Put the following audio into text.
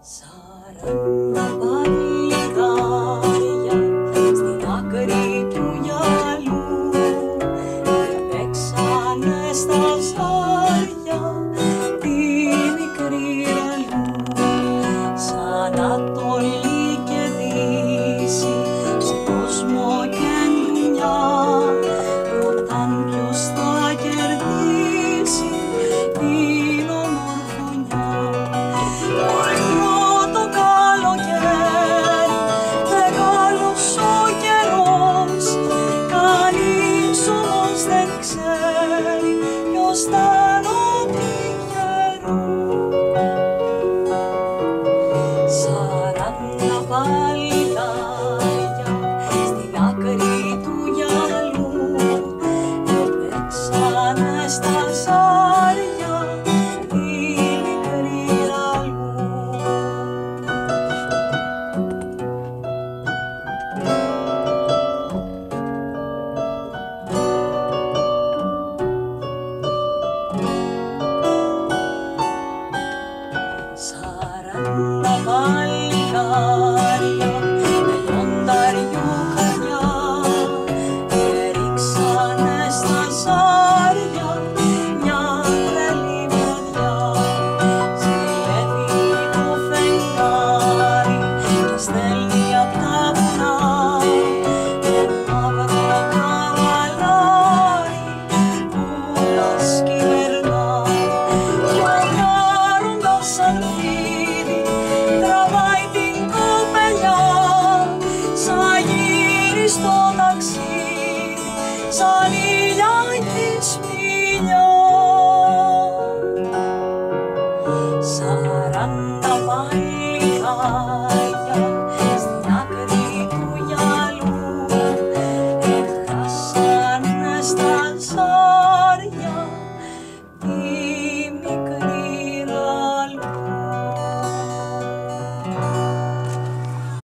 Σαράντα παλικάρια στην άκρη του γυαλού παίξανε στα ζάρια τη μικρή ραλού. Σαν Ανατολή και Δύση, σε κόσμο και δουλειά, ρωτάν ποιος θα κερδίσει την ομορφωνιά. Σαράντα παλικάρια στην άκρη του γυαλού παίξανε στα ζάρια τη μικρή ραλού. Σαράντα παλικάρια με λιονταριού καρδιά έριξανε στα ζάρια μια τρελή βραδιά. Ζηλεύει το φεγγάρι και στέλνει απ' τα βουνά το μαύρο καβαλάρι που μας κυβερνά. Σαν φίδι τραβάει την κοπελιά, σαν γύρι στο ταξίδι, σαν ήλια τη σπηλιά. Σαράντα παλικάρια